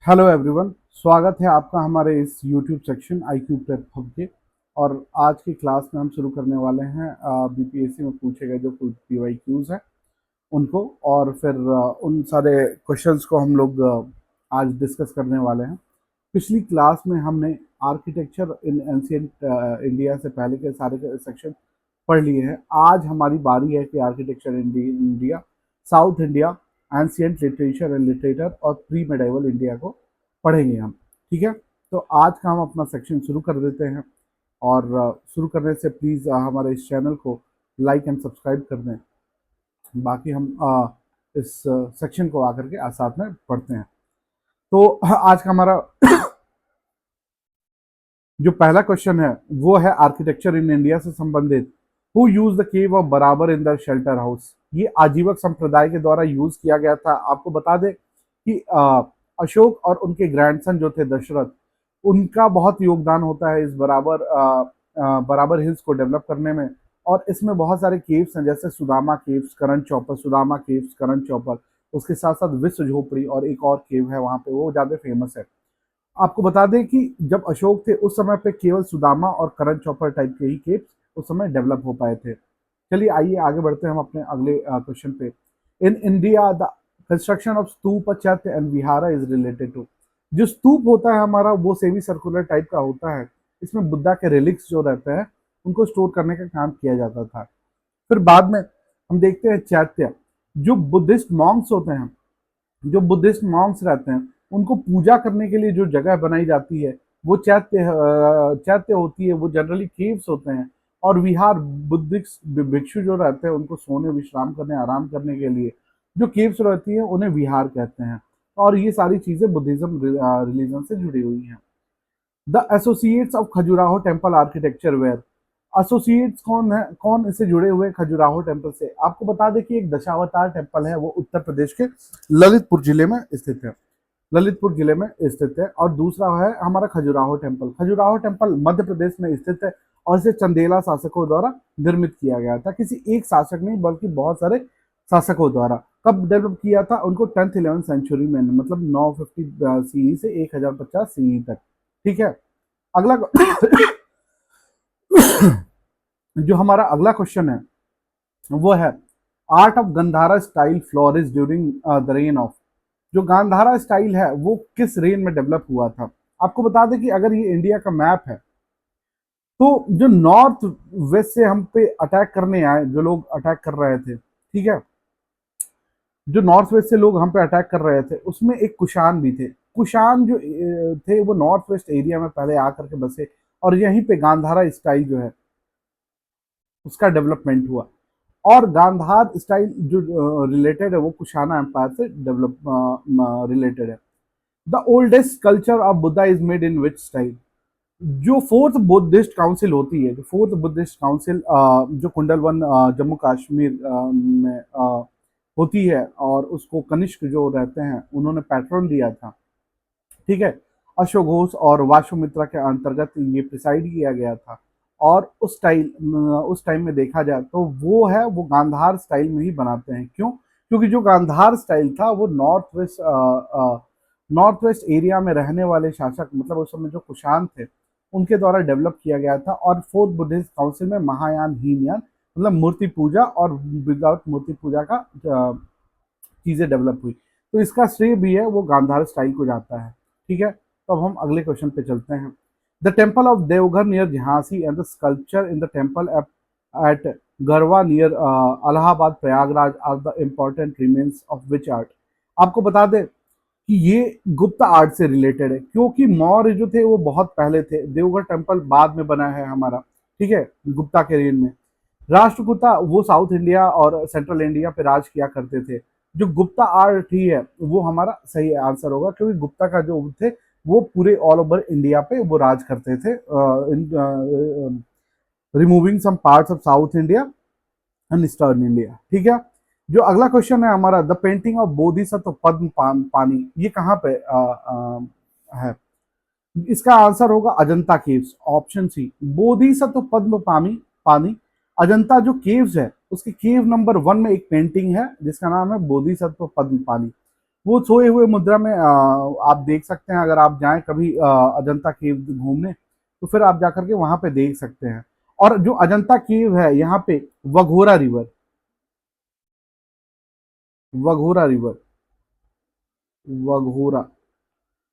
Hello everyone, स्वागत है आपका हमारे इस YouTube section IQ prep hub के। और आज की क्लास में हम शुरू करने वाले हैं बीपीएससी में पूछे गए जो PYQs हैं उनको, और फिर उन सारे क्वेश्चंस को हम लोग आज डिस्कस करने वाले हैं। पिछली क्लास में हमने आर्किटेक्चर इन एंशियंट इंडिया से पहले के सारे सेक्शन पढ़ लिए हैं। आज हमारी बारी है कि architecture India, south India, ancient literature and literature और प्री मेडाइवल इंडिया को पढ़ेंगे हम। ठीक है, तो आज का हम अपना सेक्शन शुरू कर देते हैं। और शुरू करने से प्लीज़ हमारे इस चैनल को लाइक एंड सब्सक्राइब कर दें। बाकी हम इस सेक्शन को आकर के साथ में पढ़ते हैं। तो आज का हमारा जो पहला क्वेश्चन है वो है आर्किटेक्चर इन इंडिया से संबंधित। Who use the cave of बराबर इन द शेल्टर हाउस। ये आजीवक संप्रदाय के द्वारा यूज किया गया था। आपको बता दें कि अशोक और उनके ग्रैंडसन जो थे दशरथ, उनका बहुत योगदान होता है इस बराबर हिल्स को डेवलप करने में। और इसमें बहुत सारे केव्स हैं, जैसे सुदामा केव्स, करण चौपर, सुदामा केव्स, करण चौपर। उसके साथ साथ विश्व झोपड़ी और एक और केव है वहां पे, वो ज्यादा फेमस है। आपको बता दें कि जब अशोक थे उस समय पे केवल सुदामा और करण चौपर टाइप के ही केव्स उस समय डेवलप हो पाए थे। चलिए आइए आगे बढ़ते हैं हम अपने अगले क्वेश्चन पे। In India the construction of stupa, chaitya and vihara is related to. जो स्तूप होता है हमारा वो सेमी सर्कुलर टाइप का होता है। इसमें बुद्धा के रिलिक्स जो रहते हैं उनको स्टोर करने का काम किया जाता था। फिर बाद में हम देखते हैं चैत्य, जो बुद्धिस्ट मॉन्क्स होते हैं, जो बुद्धिस्ट मॉन्क्स रहते हैं, उनको पूजा करने के लिए जो जगह बनाई जाती है वो चैत्य होती है। वो जनरली केव्स होते हैं। और विहार, बुद्धिस्ट भिक्षु जो रहते हैं उनको सोने, विश्राम करने, आराम करने के लिए जो केव्स रहती है उन्हें विहार कहते हैं। और ये सारी चीजें बुद्धिज्म रिलीजन से जुड़ी हुई हैं। The associates of Khajuraho temple architecture were. Associates कौन है, कौन इससे जुड़े हुए खजुराहो टेम्पल से? आपको बता दें कि एक दशावतार टेम्पल है, वो उत्तर प्रदेश के ललितपुर जिले में स्थित है। ललितपुर जिले में स्थित है। और दूसरा है हमारा खजुराहो टेम्पल। खजुराहो टेम्पल मध्य प्रदेश में स्थित है और इसे चंदेला शासकों द्वारा निर्मित किया गया था। किसी एक शासक नहीं बल्कि बहुत सारे शासकों द्वारा। कब डेवलप किया था? उनको 10th 11th सेंचुरी में, मतलब 950 CE से 1050 CE तक। ठीक है, अगला जो हमारा अगला क्वेश्चन है वो है art of Gandhara style flourish during the reign of. जो गांधारा स्टाइल है वो किस रेन में डेवलप हुआ था? आपको बता दें कि अगर ये इंडिया का मैप है तो जो नॉर्थ वेस्ट से हम पे अटैक करने आए, जो लोग अटैक कर रहे थे, ठीक है, जो नॉर्थ वेस्ट से लोग हम पे अटैक कर रहे थे उसमें एक कुषाण भी थे। कुषाण जो थे वो नॉर्थ वेस्ट एरिया में पहले आकर के बसे और यहीं पे गांधारा स्टाइल जो है उसका डेवलपमेंट हुआ। और गांधार स्टाइल जो रिलेटेड है वो कुषाणा एम्पायर से डेवलप रिलेटेड है। The oldest culture of Buddha is made in which style. जो फोर्थ बुद्धिस्ट काउंसिल होती है, जो फोर्थ बुद्धिस्ट काउंसिल जो कुंडलवन जम्मू कश्मीर में होती है, और उसको कनिष्क जो रहते हैं उन्होंने पैटर्न दिया था। ठीक है, अश्वघोष और वाशुमित्रा के अंतर्गत ये प्रिसाइड किया गया था। और उस टाइम में देखा जाए तो वो है, वो गांधार स्टाइल में ही बनाते हैं। क्यों? क्योंकि जो गांधार स्टाइल था वो नॉर्थ वेस्ट एरिया में रहने वाले शासक, मतलब उस समय जो कुषाण थे, उनके द्वारा डेवलप किया गया था। और फोर्थ बुद्धिस्ट काउंसिल में महायान, हीनयान, मतलब मूर्ति पूजा और विदाउट मूर्ति पूजा का चीजें डेवलप हुई। तो इसका श्रेय भी है वो गांधार स्टाइल को जाता है। ठीक है, तो अब हम अगले क्वेश्चन पे चलते हैं। The temple of Deogarh near Jhansi and the sculpture in the temple at Garhwa near Allahabad Prayagraj are the important remains of which art. आपको बता दें कि ये गुप्त आर्ट से रिलेटेड है, क्योंकि मौर्य जो थे वो बहुत पहले थे, देवघर टेम्पल बाद में बना है हमारा। ठीक है, गुप्ता के रेन में। राष्ट्रकूटा वो साउथ इंडिया और सेंट्रल इंडिया पे राज किया करते थे। जो गुप्ता आर्ट ही है वो हमारा सही आंसर होगा, क्योंकि गुप्ता का जो थे वो पूरे ऑल ओवर इंडिया पे वो राज करते थे, removing some parts of south India and eastern India. ठीक है, जो अगला क्वेश्चन है हमारा, the painting of Bodhisattva Padmapani, ये कहाँ पे है? इसका आंसर होगा Ajanta caves, option C. Bodhisattva Padmapani Ajanta जो केव्स है उसके केव नंबर 1 में एक पेंटिंग है जिसका नाम है बोधिसत्व पद्म पानी। वो सोए हुए मुद्रा में आप देख सकते हैं, अगर आप जाएं कभी अजंता केव घूमने, तो फिर आप जाकर के वहां पे देख सकते हैं। और जो अजंता केव है यहाँ पे, वघोरा रिवर, वघोरा रिवर, वघोरा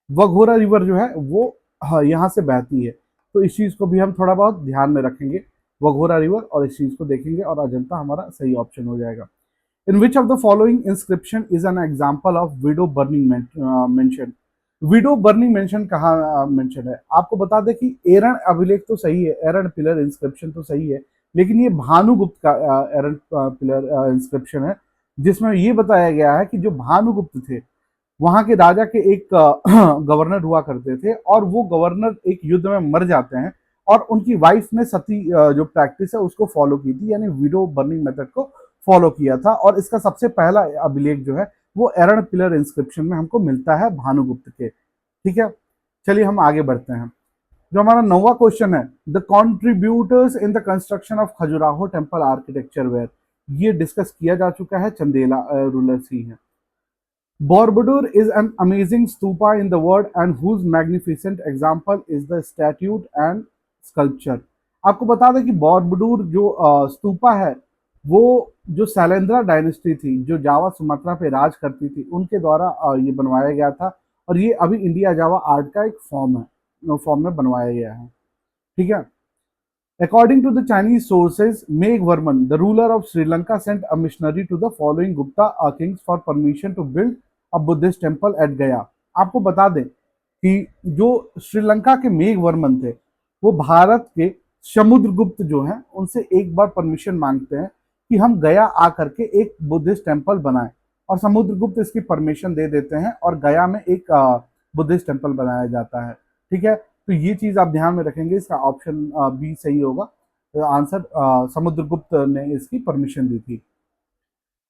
वघोरा रिवर जो है वो, हाँ, यहाँ से बहती है। तो इस चीज को भी हम थोड़ा बहुत ध्यान में रखेंगे, वघोरा रिवर, और इस चीज को देखेंगे, और अजंता हमारा सही ऑप्शन हो जाएगा। In which of the following inscription is an example of widow burning mention? Window burning mention कहाँ मेंशन है? आपको बता दें कि एरन अभिलेख तो सही है, एरन पिलर इंस्क्रिप्शन तो सही है, लेकिन ये भानुगुप्त का एरन पिलर इंस्क्रिप्शन है, जिसमें ये बताया गया है कि जो भानुगुप्त थे, वहां के राजा के एक गवर्नर हुआ करते थे, और वो गवर्नर एक युद्ध में मर जाते हैं, और उनकी वाइफ ने सती जो प्रैक्टिस है उसको फॉलो की थी, यानी विडो बर्निंग मेथड को फॉलो किया था। और इसका सबसे पहला अभिलेख जो है वो एरन पिलर इंस्क्रिप्शन में हमको मिलता है, भानुगुप्त के। ठीक है, चलिए हम आगे बढ़ते हैं। जो हमारा 9वां क्वेश्चन है, the contributors in the construction of Khajuraho temple architecture were, ये डिस्कस किया जा चुका है, चंदेला रूलर्स ही है। Borobudur is an amazing stupa in the world and whose magnificent example is the statue and sculpture। आपको बता दें कि बोरबुडूर जो स्तूपा है, वो जो शैलेंद्रा डायनेस्टी थी, जो जावा सुमात्रा पे राज करती थी, उनके द्वारा ये बनवाया गया था, और ये अभी इंडिया जावा आर्ट का एक फॉर्म में बनवाया गया है। ठीक है, according to the Chinese sources, Megvarman, the ruler of Sri Lanka, sent a missionary to the following Gupta kings for permission to build a Buddhist temple at Gaya। आपको बता दें कि जो श्रीलंका के मेघवर्मन थे, वो भारत के समुद्रगुप्त जो हैं उनसे एक बार परमिशन मांगते हैं कि हम गया आकर के एक बुद्धिस्ट टेम्पल बनाएं, और समुद्रगुप्त इसकी परमिशन दे देते हैं, और गया में एक बुद्धिस्ट टेम्पल बनाया जाता है। ठीक है, तो ये चीज आप ध्यान में रखेंगे, इसका ऑप्शन बी सही होगा। तो आंसर समुद्रगुप्त ने इसकी परमिशन दी थी।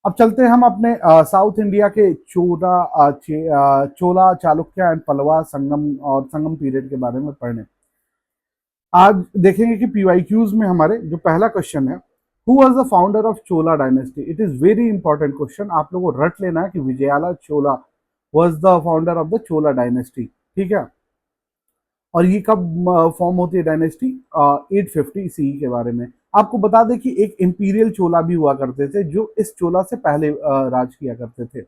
अब चलते हैं हम अपने साउथ इंडिया के चोला चालुक्य एंड पल्लवा संगम और संगम पीरियड के बारे में पढ़ने। आज देखेंगे कि पीवाईक्यूज में हमारे जो पहला क्वेश्चन है, who was the founder of Chola dynasty. It is very important question, आप लोगों को रट लेना है कि Vijayalaya Chola was the founder of the Chola dynasty. ठीक है, और ये कब फॉर्म होती है डायनेस्टी? 850 सी के बारे में। आपको बता दें कि एक इंपीरियल चोला भी हुआ करते थे, जो इस चोला से पहले राज किया करते थे।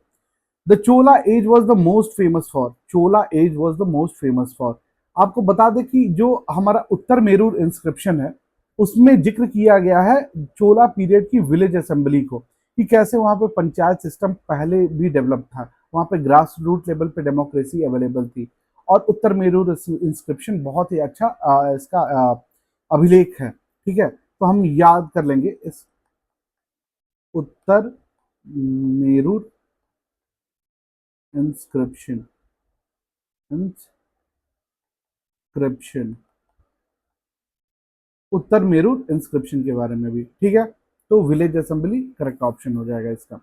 The Chola age was the most famous for, Chola age was the most famous for. आपको बता दें कि जो हमारा उत्तर मेरूर इंस्क्रिप्शन है, उसमें जिक्र किया गया है चोला पीरियड की विलेज असेंबली को, कि कैसे वहां पे पंचायत सिस्टम पहले भी डेवलप था, वहां पे ग्रास रूट लेवल पे डेमोक्रेसी अवेलेबल थी। और उत्तर मेरूर इंस्क्रिप्शन बहुत ही अच्छा इसका अभिलेख है। ठीक है, तो हम याद कर लेंगे इस उत्तर मेरूर इंस्क्रिप्शन, इंस्क्रिप्शन, उत्तर मेरूर इंस्क्रिप्शन के बारे में भी। ठीक है, तो विलेज असेंबली करेक्ट ऑप्शन हो जाएगा इसका।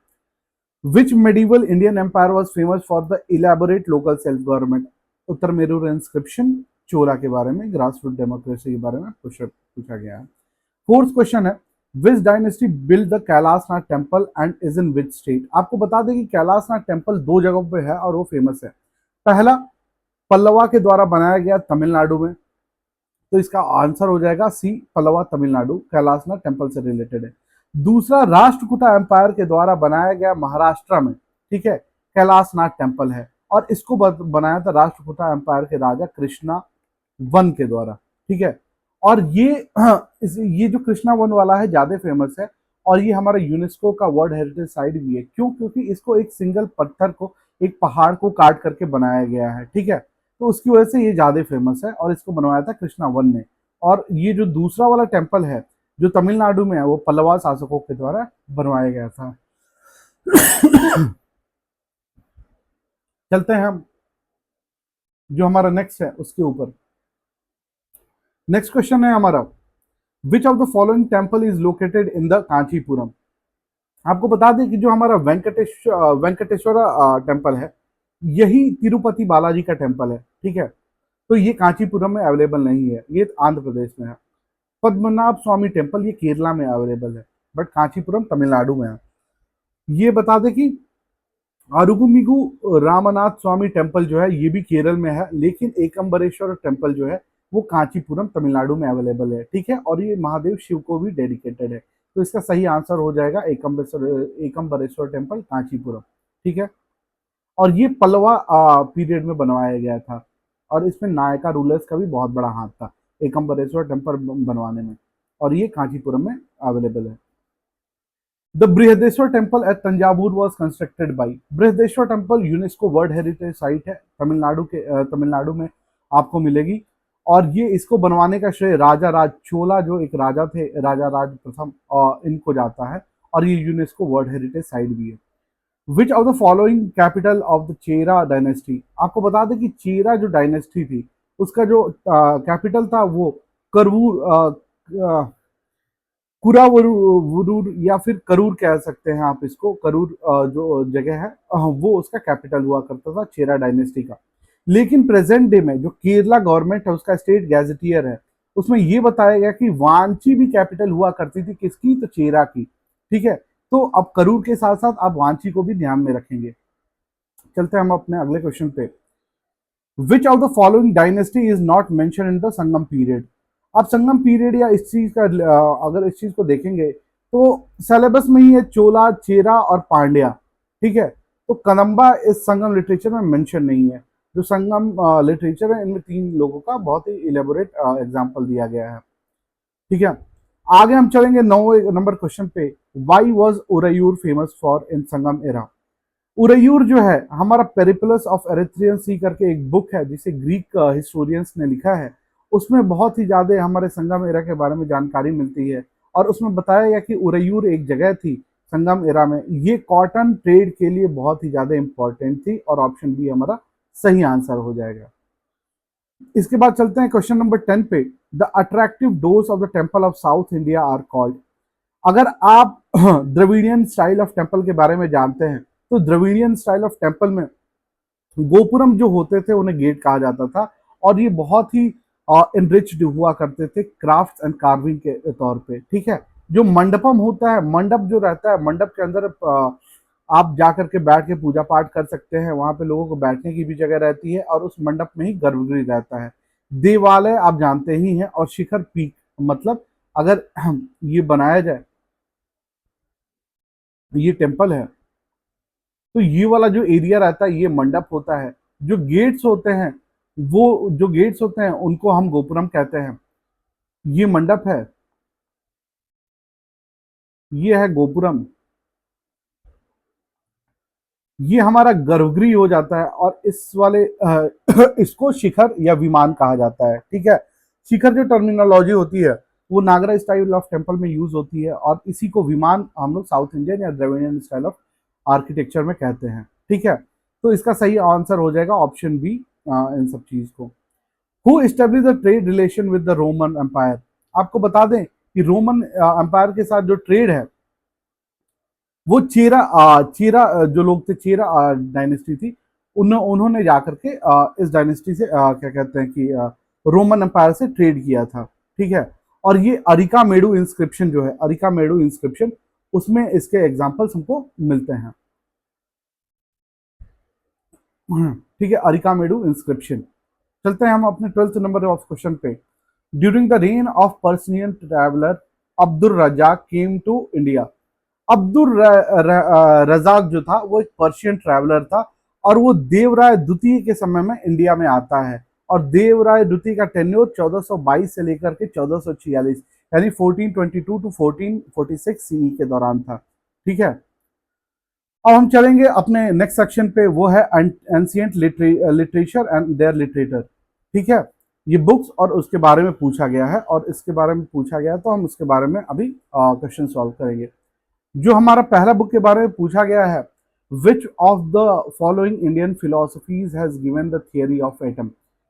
Which medieval Indian empire was famous for the elaborate local self government. Uttaramerur inscription Chola के बारे में, ग्रास रूट डेमोक्रेसी के बारे में पूछा गया है। फोर्थ क्वेश्चन है, विच dynasty build the Kailashnath temple and is in which state. आपको बता दें कि कैलाशनाथ टेम्पल दो जगहों पे है और वो फेमस है। पहला पल्लवा के द्वारा बनाया गया तमिलनाडु में, तो इसका आंसर हो जाएगा सी, पल्लवा तमिलनाडु कैलाशनाथ टेम्पल से रिलेटेड है। दूसरा राष्ट्रकूटा एम्पायर के द्वारा बनाया गया महाराष्ट्र में, ठीक है, कैलाशनाथ टेम्पल है, और इसको बनाया था राष्ट्रकूटा एम्पायर के राजा कृष्णा वन के द्वारा। ठीक है, और ये जो कृष्णा वन वाला है ज्यादा फेमस है, और ये हमारा यूनेस्को का वर्ल्ड हेरिटेज साइट भी है। क्यों? क्योंकि इसको एक सिंगल पत्थर को, एक पहाड़ को काट करके बनाया गया है। ठीक है, तो उसकी वजह से ये ज्यादा फेमस है, और इसको बनवाया था कृष्णा वन ने। और ये जो दूसरा वाला टेम्पल है जो तमिलनाडु में है, वो पल्लवा शासकों के द्वारा बनवाया गया था। चलते हैं हम जो हमारा नेक्स्ट है उसके ऊपर। नेक्स्ट क्वेश्चन है हमारा, विच of the following temple is located in the Kanchipuram. आपको बता दें कि जो हमारा वेंकटेश्वर टेम्पल है, यही तिरुपति बालाजी का टेम्पल है। ठीक है, तो ये कांचीपुरम में अवेलेबल नहीं है, ये आंध्र प्रदेश में है। पद्मनाभ स्वामी टेम्पल ये केरला में अवेलेबल है, बट कांचीपुरम तमिलनाडु में है। ये बता दें कि अरुगुमिगु रामनाथ स्वामी टेम्पल जो है ये भी केरल में है, लेकिन एकम्बरेश्वर टेम्पल जो है वो कांचीपुरम तमिलनाडु में अवेलेबल है। ठीक है, और ये महादेव शिव को भी डेडिकेटेड है। तो इसका सही आंसर हो जाएगा एकम्बरेश्वर टेम्पल कांचीपुरम। ठीक है, और ये पल्लवा पीरियड में बनवाया गया था, और इसमें नायका रूलर्स का भी बहुत बड़ा हाथ था एकम्बरेश्वर टेम्पल बनवाने में, और ये कांचीपुरम में अवेलेबल है। The Brihadeshwara temple at Thanjavur was constructed by. Brihadeshwara temple UNESCO world heritage site है, तमिलनाडु में आपको मिलेगी, और ये इसको बनवाने का श्रेय राजा राज चोला जो एक राजा थे, राजा राज प्रथम, इनको जाता है, और ये यूनेस्को वर्ल्ड हेरिटेज साइट भी है। विच of the following capital of the Chera dynasty. आपको बता दें कि चेरा जो डायनेस्टी थी उसका जो कैपिटल था वो करवूर कुरावुरूर या फिर करूर कह सकते हैं आप इसको। करूर जो जगह है वो उसका कैपिटल हुआ करता था चेरा डायनेस्टी का। लेकिन प्रेजेंट डे में जो केरला गवर्नमेंट है उसका स्टेट गैजेटियर है, उसमें ये बताया गया कि वांची भी कैपिटल हुआ करती थी, किसकी, तो चेरा की। ठीक है, तो अब करूर के साथ साथ आप वांची को भी ध्यान में रखेंगे। चलते हैं हम अपने अगले क्वेश्चन पे। विच of the following dynasty is not mention in the Sangam period. आप संगम पीरियड या इस चीज का अगर इस चीज को देखेंगे तो सिलेबस में ही है चोला, चेरा और पांड्या। ठीक है, तो कदम्बा इस संगम लिटरेचर में मेंशन नहीं है। जो संगम लिटरेचर है इनमें तीन लोगों का बहुत ही इलेबोरेट एग्जाम्पल दिया गया है। ठीक है, आगे हम चलेंगे 9वें नंबर क्वेश्चन पे। Why was Uraiyur famous for in Sangam era. Uraiyur जो है हमारा पेरिपलस ऑफ एरिथ्रियन सी करके एक बुक है जिसे ग्रीक हिस्टोरियंस ने लिखा है, उसमें बहुत ही ज्यादा हमारे संगम एरा के बारे में जानकारी मिलती है, और उसमें बताया गया कि उरयूर एक जगह थी संगम एरा में, ये कॉटन ट्रेड के लिए बहुत ही ज्यादा इंपॉर्टेंट थी, और ऑप्शन बी हमारा सही आंसर हो जाएगा। इसके बाद चलते हैं क्वेश्चन नंबर 10 पे। The attractive doors of the temple of south India are called. अगर आप द्रविडियन स्टाइल ऑफ टेम्पल के बारे में जानते हैं तो द्रविडियन स्टाइल ऑफ टेम्पल में गोपुरम जो होते थे उन्हें गेट कहा जाता था, और ये बहुत ही इनरिच्ड हुआ करते थे क्राफ्ट एंड कार्विंग के तौर पे। ठीक है, जो मंडपम होता है, मंडप जो रहता है, मंडप के अंदर आप जा करके बैठ के पूजा पाठ कर सकते हैं, वहां पे लोगों को बैठने की भी जगह रहती है, और उस मंडप में ही गर्भगृह रहता है। देवालय आप जानते ही हैं, और शिखर पीक, मतलब अगर ये बनाया जाए, ये टेम्पल है तो ये वाला जो एरिया रहता है ये मंडप होता है। जो गेट्स होते हैं, वो जो गेट्स होते हैं उनको हम गोपुरम कहते हैं। ये मंडप है, ये है गोपुरम, ये हमारा गर्भगृह हो जाता है, और इस वाले इसको शिखर या विमान कहा जाता है। ठीक है, शिखर जो टर्मिनोलॉजी होती है वो नागरा स्टाइल ऑफ टेम्पल में यूज होती है, और इसी को विमान हम लोग साउथ इंडियन या द्रविडियन स्टाइल ऑफ आर्किटेक्चर में कहते हैं। ठीक है, तो इसका सही आंसर हो जाएगा ऑप्शन बी इन सब चीज को। Who establish the trade relation with the Roman empire. आपको बता दें कि रोमन एम्पायर के साथ जो ट्रेड है वो चेरा जो लोग थे, चेरा डायनेस्टी थी, उन्होंने जाकर के इस डायनेस्टी से क्या कहते हैं कि रोमन एम्पायर से ट्रेड किया था। ठीक है, और ये अरिका मेडू इंस्क्रिप्शन जो है, अरिका मेडू इंस्क्रिप्शन, उसमें इसके एग्जाम्पल्स हमको मिलते हैं। ठीक है, अरिका मेडू इंस्क्रिप्शन। चलते हैं हम अपने 12th नंबर ऑफ क्वेश्चन पे। During the reign of Persian traveller Abdul Razzaq came to India. Abdul Razzaq जो था वो एक पर्शियन ट्रैवलर था, और वो देवराय द्वितीय के समय में इंडिया में आता है, और देवराय द्वितीय का टेन्योर 1422 से लेकर के 1446 यानी 1422 टू 1446 सीई के दौरान था। ठीक है, अब हम चलेंगे अपने नेक्स्ट सेक्शन पे, वो है ancient literature and their litterateur. ठीक है, ये बुक्स और उसके बारे में पूछा गया है, और इसके बारे में पूछा गया है तो हम उसके बारे में अभी क्वेश्चन सॉल्व करेंगे। जो हमारा पहला बुक के बारे में पूछा गया है, विच of the following Indian philosophies has given the theory of atom.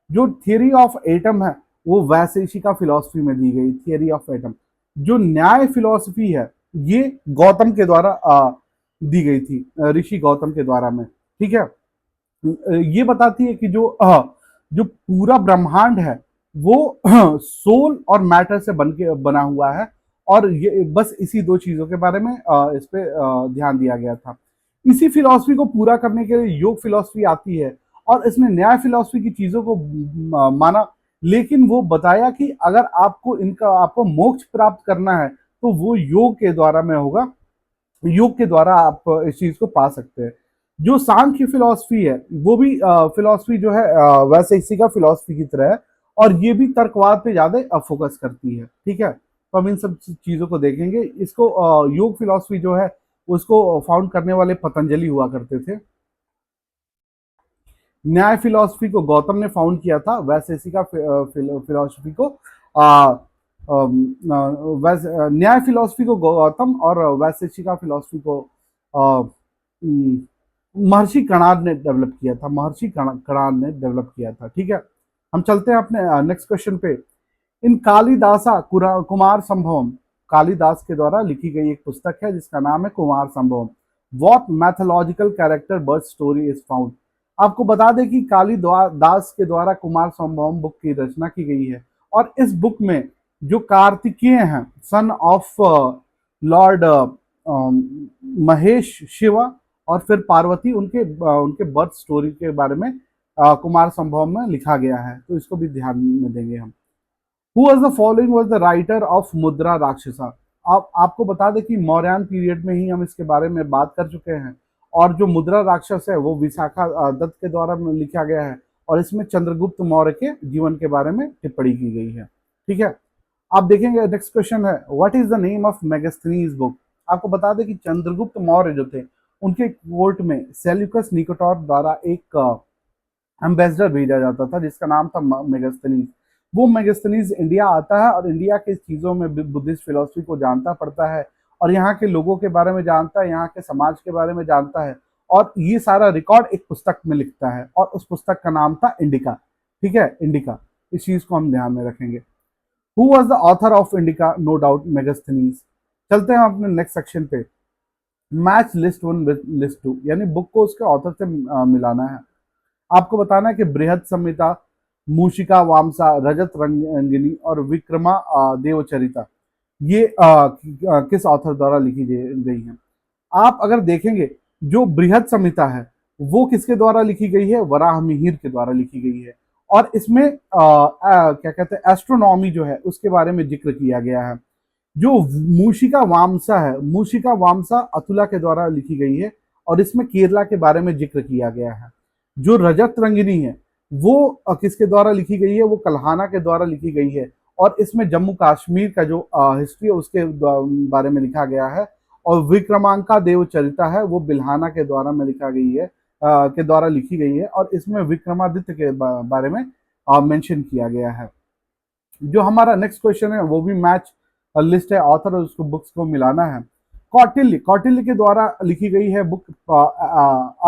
जो थियरी ऑफ एटम है वो वैशेषिका फिलोसफी में दी गई थियरी ऑफ एटम। जो न्याय फिलोसफी है ये गौतम के द्वारा दी गई थी, ऋषि गौतम के द्वारा में। ठीक है, ये बताती है कि जो पूरा ब्रह्मांड है वो सोल और मैटर से बना हुआ है, और ये बस इसी दो चीजों के बारे में इस पे ध्यान दिया गया था। इसी फिलॉसफी को पूरा करने के लिए योग फिलॉसफी आती है और इसने न्याय फिलॉसफी की चीजों को माना, लेकिन वो बताया कि अगर आपको मोक्ष प्राप्त करना है तो वो योग के द्वारा में होगा, योग के द्वारा आप इस चीज को पा सकते हैं। जो सांख्य फिलॉसफी है वो भी फिलॉसफी जो है वैसे इसी का फिलॉसफी की तरह है और ये भी तर्कवाद पे ज्यादा फोकस करती है। ठीक है, तो हम इन सब चीजों को देखेंगे। इसको योग फिलॉसफी जो है उसको फाउंड करने वाले पतंजलि हुआ करते थे। न्याय फिलॉसफी को गौतम ने फाउंड किया था, वैशेषिका फिलॉसफी को न्याय फिलॉसफी को गौतम और वैशेषिका फिलॉसफी को महर्षि कणाद ने डेवलप किया था, महर्षि कणाद ने डेवलप किया था। ठीक है, हम चलते हैं अपने नेक्स्ट क्वेश्चन पे। इन कालिदासा कुमार संभवम, कालिदास के द्वारा लिखी गई एक पुस्तक है जिसका नाम है Kumara Sambhavam. What mythological character birth story is found. आपको बता दें कि कालिदास के द्वारा कुमार संभवम बुक की रचना की गई है और इस बुक में जो कार्तिकेय हैं, son of Lord Mahesh Shiva और फिर पार्वती, उनके बर्थ स्टोरी के बारे में कुमार संभवम में लिखा गया है, तो इसको भी ध्यान में देंगे हम। Who was the following was the writer of मुद्रा राक्षसा। आपको बता दें कि मौर्यन पीरियड में ही हम इसके बारे में बात कर चुके हैं और जो मुद्रा राक्षस है वो विशाखा दत्त के द्वारा लिखा गया है और इसमें चंद्रगुप्त मौर्य के जीवन के बारे में टिप्पणी की गई है। ठीक है, आप देखेंगे नेक्स्ट क्वेश्चन है what is the name of Megasthenes book. आपको बता दें कि चंद्रगुप्त मौर्य जो थे उनके कोर्ट में सेल्यूकस निकोटर द्वारा एक एम्बेसडर भेजा जाता था जिसका नाम था मेगास्थनीज। वो मेगास्थनीज इंडिया आता है और इंडिया के चीज़ों में बुद्धिस्ट फिलॉसफी को जानता पड़ता है और यहाँ के लोगों के बारे में जानता है, यहाँ के समाज के बारे में जानता है और ये सारा रिकॉर्ड एक पुस्तक में लिखता है और उस पुस्तक का नाम था इंडिका। ठीक है, इंडिका, इस चीज़ को हम ध्यान में रखेंगे। Who was the author of Indica, no doubt Megasthenes. चलते हैं अपने नेक्स्ट सेक्शन पे। मैच लिस्ट 1 विद लिस्ट 2, यानी बुक को उसके ऑथर से मिलाना है। आपको बताना है कि बृहद संहिता, मूषिका वामसा, रजत रंगिनी और विक्रमा देवचरिता ये किस ऑथर द्वारा लिखी गई है। आप अगर देखेंगे जो बृहद संहिता है वो किसके द्वारा लिखी गई है, वराह मिहिर के द्वारा लिखी गई है और इसमें क्या कहते हैं एस्ट्रोनॉमी जो है उसके बारे में जिक्र किया गया है। जो मूषिका वामसा है, मूषिका वामसा अतुला के द्वारा लिखी गई है और इसमें केरला के बारे में जिक्र किया गया है। जो रजत रंगिनी है वो किसके द्वारा लिखी गई है, वो कल्हाना के द्वारा लिखी गई है और इसमें जम्मू कश्मीर का जो हिस्ट्री है उसके बारे में लिखा गया है। और विक्रमांका देवचरिता है वो बिल्हाना के द्वारा में लिखा गई है के द्वारा लिखी गई है और इसमें विक्रमादित्य के बारे में मेंशन किया गया है। जो हमारा नेक्स्ट क्वेश्चन है वो भी मैच लिस्ट है, ऑथर और उसको बुक्स को मिलाना है। कौटिल्य, कौटिल्य के द्वारा लिखी गई है बुक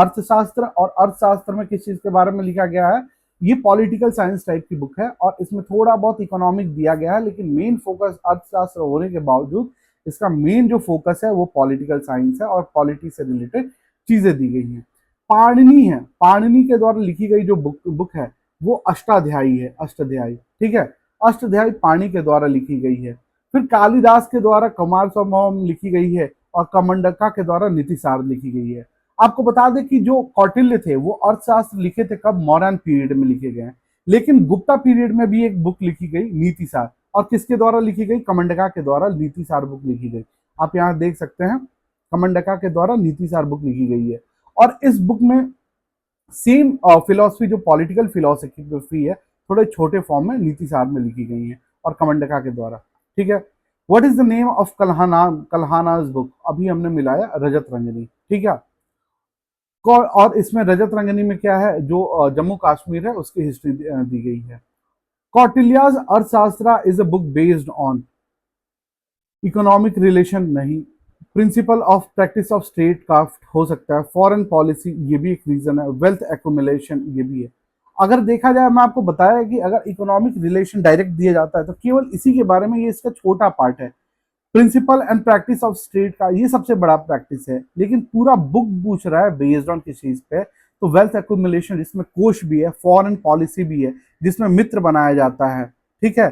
अर्थशास्त्र और अर्थशास्त्र में किस चीज के बारे में लिखा गया है, ये पॉलिटिकल साइंस टाइप की बुक है और इसमें थोड़ा बहुत इकोनॉमिक दिया गया है लेकिन मेन फोकस अर्थशास्त्र होने के बावजूद इसका मेन जो फोकस है वो पॉलिटिकल साइंस है और पॉलिटिक्स से रिलेटेड चीजें दी गई हैं। पाणिनि है, पाणिनि के द्वारा लिखी गई जो बुक है वो अष्टाध्यायी है, अष्टाध्यायी। ठीक है, अष्टाध्यायी पाणि के द्वारा लिखी गई है। फिर कालिदास के द्वारा कुमार संभवम लिखी गई है और कमंडका के द्वारा नीतिसार लिखी गई है। आपको बता दें कि जो कौटिल्य थे वो अर्थशास्त्र लिखे थे कब, मौर्यन पीरियड में लिखे गए, लेकिन गुप्ता पीरियड में भी एक बुक लिखी गई नीतिसार और किसके द्वारा लिखी गई, कमंडका के द्वारा नीतिसार बुक लिखी गई। आप यहाँ देख सकते हैं कमंडका के द्वारा नीतिसार बुक लिखी गई है और इस बुक में सेम फिलॉसफी जो पॉलिटिकल फिलॉसफी है थोड़े छोटे फॉर्म में नीतिसार में लिखी गई है और कमंडका के द्वारा। ठीक है, what is the name of Kalhana's book, अभी हमने मिलाया रजत रंजनी। ठीक है, और इसमें रजत रंजनी में क्या है, जो जम्मू कश्मीर है उसकी हिस्ट्री दी गई है। Kautilya's Arthashastra is a book based on economic relation, नहीं। Principle of practice of state craft हो सकता है, फॉरेन पॉलिसी ये भी एक रीजन है, वेल्थ एक्यूमुलेशन ये भी है। अगर देखा जाए, मैं आपको बताया कि अगर इकोनॉमिक रिलेशन डायरेक्ट दिया जाता है तो केवल इसी के बारे में, ये इसका छोटा पार्ट है। Principle and practice of state का ये सबसे बड़ा प्रैक्टिस है, लेकिन पूरा बुक पूछ रहा है बेस्ड ऑन किस चीज पे, तो वेल्थ एक्यूमुलेशन जिसमें कोष भी है, फॉरेन पॉलिसी भी है जिसमें मित्र बनाया जाता है। ठीक है,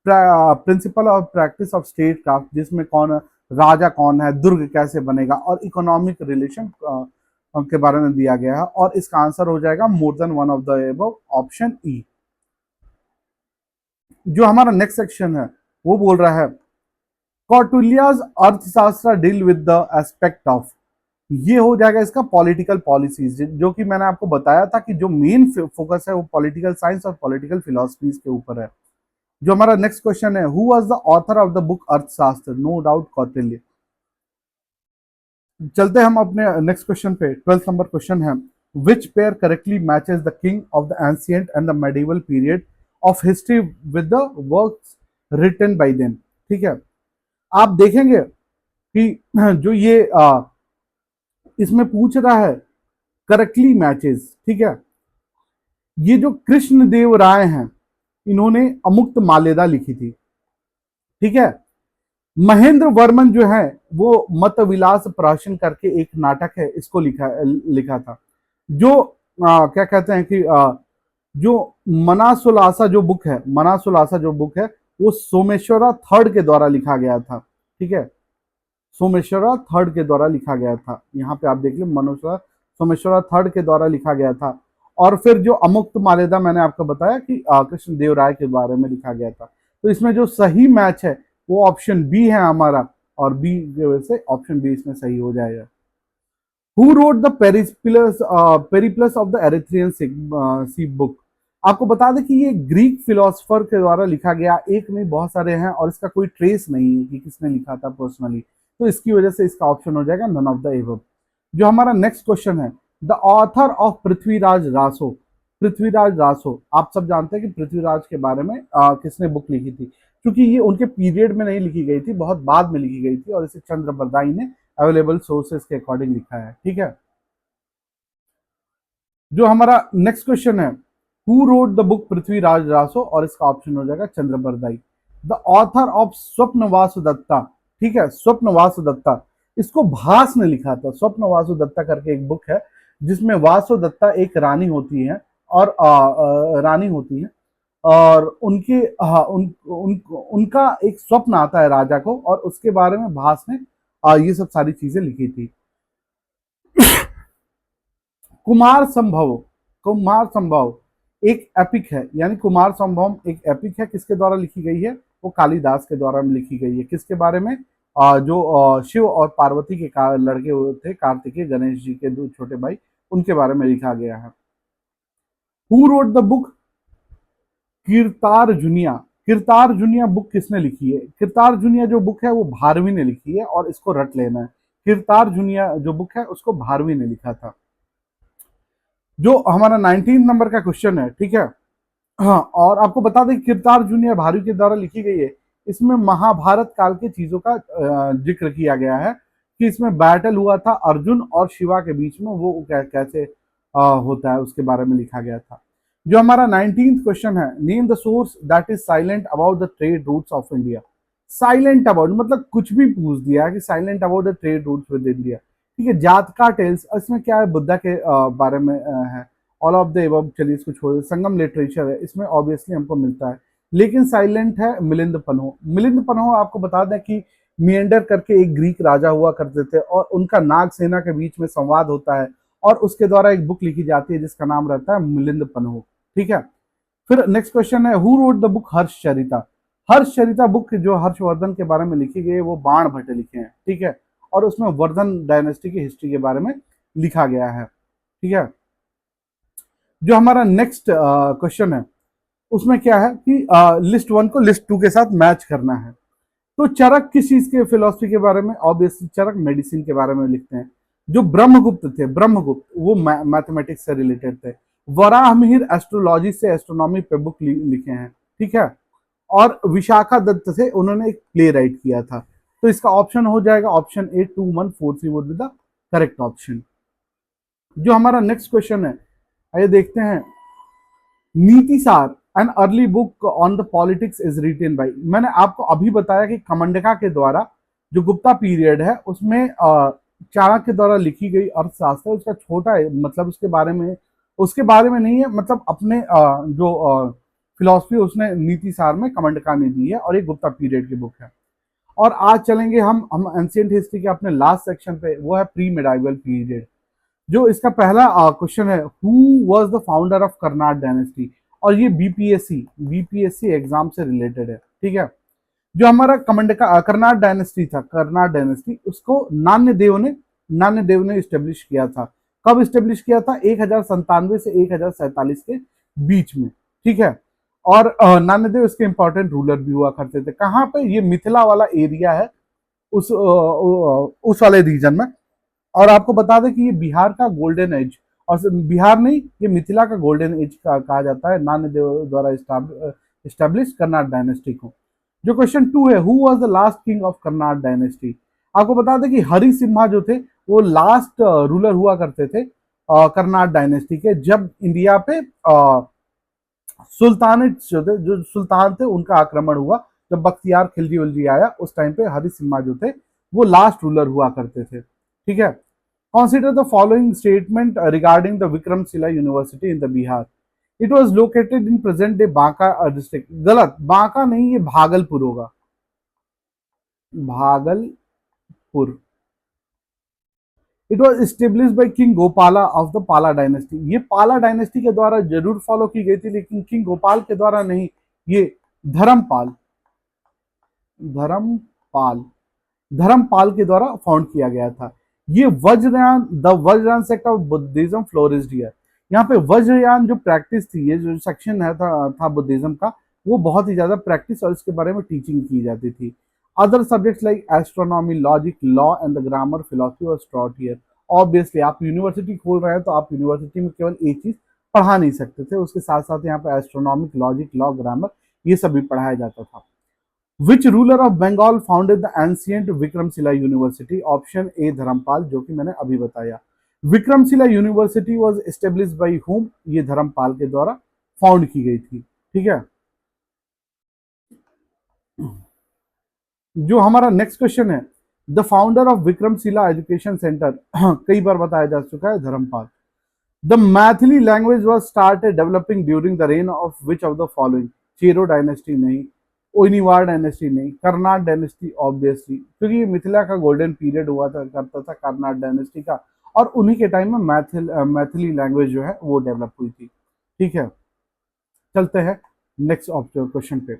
principal of practice of state craft जिसमें कौन राजा कौन है, दुर्ग कैसे बनेगा और इकोनॉमिक रिलेशन के बारे में दिया गया है, और इसका आंसर हो जाएगा more than one of the above, option E. जो हमारा नेक्स्ट सेक्शन है वो बोल रहा है कौटिल्याज अर्थशास्त्र deal with the aspect of, ये हो जाएगा इसका पॉलिटिकल पॉलिसीज, जो कि मैंने आपको बताया था कि जो मेन फोकस है वो पॉलिटिकल साइंस और पॉलिटिकल फिलोसफीज के ऊपर है। जो हमारा नेक्स्ट क्वेश्चन है, who was the author of the book अर्थशास्त्र, नो डाउट कौटिल्य। चलते हम अपने नेक्स्ट क्वेश्चन पे, 12th नंबर क्वेश्चन है, which pair correctly matches the king of the ancient and the medieval period of history with the works written by them. ठीक है, आप देखेंगे कि जो ये इसमें पूछ रहा है करेक्टली मैचेस, ठीक है, ये जो कृष्ण देव राय हैं इन्होंने अमुक्त माल्यदा लिखी थी। ठीक है, महेंद्र वर्मन जो है वो मत विलास प्राशन करके एक नाटक है, इसको लिखा था। जो क्या कहते हैं कि जो मनासुलासा जो बुक है, मनासुलासा जो बुक है वो सोमेश्वरा थर्ड के द्वारा लिखा गया था। ठीक है, सोमेश्वरा थर्ड के द्वारा लिखा गया था। यहाँ पे आप देख लीजिए, मनुष्य सोमेश्वरा थर्ड के द्वारा लिखा गया था। और फिर जो अमुक्त माल्यदा मैंने आपको बताया कि कृष्ण देव राय के बारे में लिखा गया था। तो इसमें जो सही मैच है वो ऑप्शन बी है हमारा, और बी की वजह से ऑप्शन बी इसमें सही हो जाएगा। Who wrote the Periplus of the Erythraean Sea book, आपको बता दें कि ये ग्रीक फिलोसफर के द्वारा लिखा गया, एक नहीं बहुत सारे हैं, और इसका कोई ट्रेस नहीं है कि किसने लिखा था पर्सनली, तो इसकी वजह से इसका ऑप्शन हो जाएगा नन ऑफ द एबव। जो हमारा नेक्स्ट क्वेश्चन है, the author of Prithviraj Raso, Prithviraj Raso, आप सब जानते हैं कि पृथ्वीराज के बारे में किसने बुक लिखी थी, क्योंकि ये उनके पीरियड में नहीं लिखी गई थी, बहुत बाद में लिखी गई थी, और इसे चंद्र बरदाई ने अवेलेबल सोर्सेस के अकॉर्डिंग लिखा है। ठीक है, जो हमारा नेक्स्ट क्वेश्चन है, who wrote the book Prithviraj Raso, और इसका ऑप्शन हो जाएगा चंद्र बरदाई। द ऑथर ऑफ स्वप्न वासुदत्ता, ठीक है, स्वप्न वासुदत्ता, इसको भास ने लिखा था। स्वप्न वासुदत्ता करके एक बुक है जिसमें वासुदत्ता एक रानी होती है, और रानी होती है, और उनके उनका एक स्वप्न आता है राजा को, और उसके बारे में भास ने ये सब सारी चीजें लिखी थी। कुमार संभव, कुमार संभव एक एपिक है, यानी कुमार संभवम एक एपिक है, किसके द्वारा लिखी गई है, वो कालिदास के द्वारा लिखी गई है। किसके बारे में, जो शिव और पार्वती के लड़के थे, कार्तिकेय गणेश जी के दो छोटे भाई, उनके बारे में लिखा गया है। Who wrote the book Kiratarjuniya, Kiratarjuniya book किसने लिखी है, कीर्तार्जुनिया जो बुक है वो भारवी ने लिखी है, और इसको रट लेना है, कीर्तार्जुनिया जो बुक है उसको भारवी ने लिखा था। जो हमारा 19 नंबर का क्वेश्चन है, ठीक है, हाँ, और आपको बता दें कीर्तार्जुनिया भारवी के द्वारा लिखी गई है। इसमें महाभारत काल की चीजों का जिक्र किया गया है, कि इसमें बैटल हुआ था अर्जुन और शिवा के बीच में, वो कैसे होता है उसके बारे में लिखा गया था। जो हमारा 19th क्वेश्चन है, name the source that is silent about the trade routes of India. Silent about मतलब कुछ भी पूछ दिया कि silent about the trade routes with India. ठीक है, जातका टेल्स, इसमें क्या है, बुद्धा के बारे में है। ऑल ऑफ द एबव, चलिए इसको छोड़, संगम लिटरेचर है, इसमें ऑब्वियसली हमको मिलता है। लेकिन साइलेंट है मिलिंद पन्हो। मिलिंद पन्हो आपको बता दें कि मिएंडर करके एक ग्रीक राजा हुआ करते थे, और उनका नाग सेना के बीच में संवाद होता है, और उसके द्वारा एक बुक लिखी जाती है जिसका नाम रहता है मिलिंद पन्हो। ठीक है, फिर नेक्स्ट क्वेश्चन है, who wrote the book Harshacharita. Harshacharita book जो हर्षवर्धन के बारे में लिखी गई है वो बाण भट्ट लिखे हैं। ठीक है, और उसमें वर्धन डायनेस्टी की हिस्ट्री के बारे में लिखा गया है। ठीक है, जो हमारा नेक्स्ट क्वेश्चन है उसमें क्या है कि लिस्ट 1 को लिस्ट 2 के साथ मैच करना है। तो चरक किस चीज के फिलोसफी के बारे में, ऑब्वियसली चरक मेडिसिन के बारे में लिखते हैं। जो ब्रह्मगुप्त थे, ब्रह्मगुप्त वो मैथमेटिक्स से रिलेटेड थे। वराहमिहिर एस्ट्रोलॉजी से एस्ट्रोनॉमी पे बुक लिखे हैं। ठीक है, और विशाखा दत्त से उन्होंने एक प्ले राइट किया था। तो इसका ऑप्शन हो जाएगा option A, 2143 would be the correct option. जो हमारा नेक्स्ट क्वेश्चन है, आइए देखते हैं, Nitisara an early book on the politics is written by. मैंने आपको अभी बताया कि कमंडका के द्वारा जो गुप्ता पीरियड है उसमें चाणक्य के द्वारा लिखी गई अर्थशास्त्र, उसका छोटा है, मतलब उसके बारे में नहीं है, मतलब अपने जो फिलॉसफी उसने नीतिसार में कमंडका ने दी है, और एक गुप्ता पीरियड की बुक है। और आज चलेंगे हम एंशिएंट हिस्ट्री के अपने लास्ट सेक्शन पे, वो है प्री मेडाइवल पीरियड। जो इसका पहला क्वेश्चन है, who was the founder of Karnad dynasty, और ये बीपीएससी एग्जाम से रिलेटेड है, ठीक है। जो हमारा कमांड का कर्नाड डायनेस्टी था, कर्नाड डायनेस्टी, उसको नान्य देव ने स्टेब्लिश किया था। कब स्टेब्लिश किया था? 1097 से 1047 के बीच में, ठीक है। और नान्यदेव इसके इंपॉर्टेंट रूलर भी हुआ करते थे। कहाँ पे? ये मिथिला वाला एरिया है, उस वाले रीजन में। और आपको बता दें कि ये बिहार का गोल्डन एज, और बिहार नहीं, ये मिथिला का गोल्डन एज का कहा जाता है नान्यदेव द्वारा स्टैब्लिश कर्नाड डायनेस्टी को। जो क्वेश्चन 2 है, who was the last king of Karnad dynasty. आपको बता दें कि हरि सिम्हा जो थे वो लास्ट रूलर हुआ करते थे कर्नाड डायनेस्टी के, जब इंडिया पे सुल्तानेट जो सुल्तान थे उनका आक्रमण हुआ। जब बख्तियार खिलजी उलजी आया, उस टाइम पे हरि सिम्हा जो थे वो लास्ट रूलर हुआ करते थे, ठीक है। Consider the following statement regarding the Vikramshila University in the Bihar. It was located in present day Banka district. गलत, बांका नहीं, ये भागलपुर होगा, Bhagalpur. It was establish by king Gopala of the पाला डायनेस्टी। ये पाला डायनेस्टी के द्वारा जरूर फॉलो की गई थी, लेकिन किंग गोपाल के द्वारा नहीं, ये धर्मपाल धर्मपाल धर्मपाल के द्वारा फाउंड किया गया था। ये Vajrayana sect of Buddhism flourished here. यहाँ पे वज्रयान जो प्रैक्टिस थी, ये जो सेक्शन है था बुद्धिज्म का, वो बहुत ही ज्यादा प्रैक्टिस और इसके बारे में टीचिंग की जाती थी। Other subjects like astronomy, logic, law and the grammar, philosophy और टॉट हियर। ऑब्वियसली आप यूनिवर्सिटी खोल रहे हैं तो आप यूनिवर्सिटी में केवल एक चीज पढ़ा नहीं सकते थे, उसके साथ साथ यहाँ पे एस्ट्रोनॉमिक, लॉजिक, लॉ, ग्रामर, ये सब भी पढ़ाया जाता था। Which ruler of Bengal founded the ancient Vikramshila University? Option A Dharmapala, जो कि मैंने अभी बताया। Vikramshila university was establish by whom? ये धर्मपाल के द्वारा फाउंड की गई थी, ठीक है। जो हमारा नेक्स्ट क्वेश्चन है, the founder of Vikramshila education centre, कई बार बताया जा चुका है, Dharmapala. The Maithili language was started developing during the reign of which of the following? Chero dynasty नहीं, ओनिवार डायनेस्टी नहीं, कर्नाड डायनेस्टी ऑब्वियसली, क्योंकि ये मिथिला का गोल्डन पीरियड हुआ था करता था कर्नाड डायनेस्टी का, और उन्हीं के टाइम में मैथिली लैंग्वेज जो है वो डेवलप हुई थी, ठीक है। चलते हैं नेक्स्ट क्वेश्चन पे।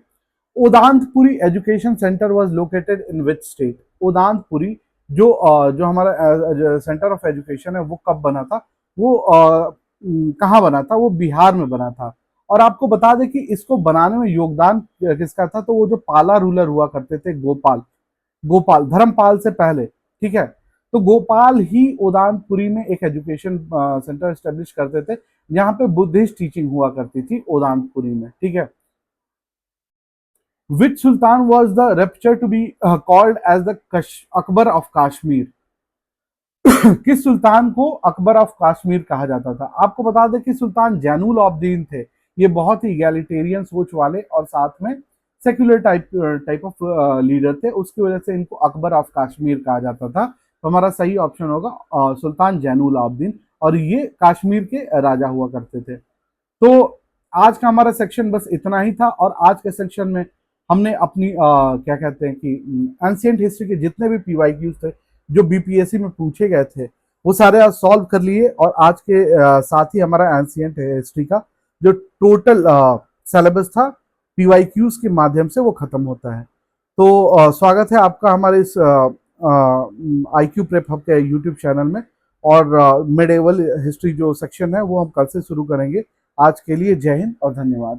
Udantapuri education centre was located in which state? Udantapuri जो हमारा सेंटर ऑफ एजुकेशन है वो कब बना था? वो कहाँ बना था? वो बिहार में बना था। और आपको बता दें कि इसको बनाने में योगदान किसका था? तो वो जो पाला रूलर हुआ करते थे, गोपाल धर्मपाल से पहले, ठीक है। तो गोपाल ही उदानपुरी में एक एजुकेशन सेंटर स्टेब्लिश करते थे, जहां पे बुद्धिस्ट टीचिंग हुआ करती थी उदानपुरी में, ठीक है। Which sultan was the reputed to be called as the Akbar of Kashmir? किस सुल्तान को अकबर ऑफ कश्मीर कहा जाता था? आपको बता दें कि सुल्तान जैनुल आबदीन थे। ये बहुत ही इगैलिटेरियन सोच वाले और साथ में सेक्युलर टाइप ऑफ लीडर थे, उसकी वजह से इनको अकबर ऑफ कश्मीर कहा जाता था। तो हमारा सही ऑप्शन होगा सुल्तान जैनुल आबदीन, और ये कश्मीर के राजा हुआ करते थे। तो आज का हमारा सेक्शन बस इतना ही था, और आज के सेक्शन में हमने अपनी क्या कहते हैं कि एंशिएंट हिस्ट्री के जितने भी पीवाईक्यूज थे जो बीपीएससी में पूछे गए थे वो सारे आज सॉल्व कर लिए, और आज के साथ ही हमारा एंशिएंट हिस्ट्री का जो टोटल सिलेबस था पीवाईक्यूज के माध्यम से वो खत्म होता है। तो स्वागत है आपका हमारे इस आईक्यू प्रेप हब के यूट्यूब चैनल में, और मिडेवल हिस्ट्री जो सेक्शन है वो हम कल से शुरू करेंगे। आज के लिए जय हिंद और धन्यवाद।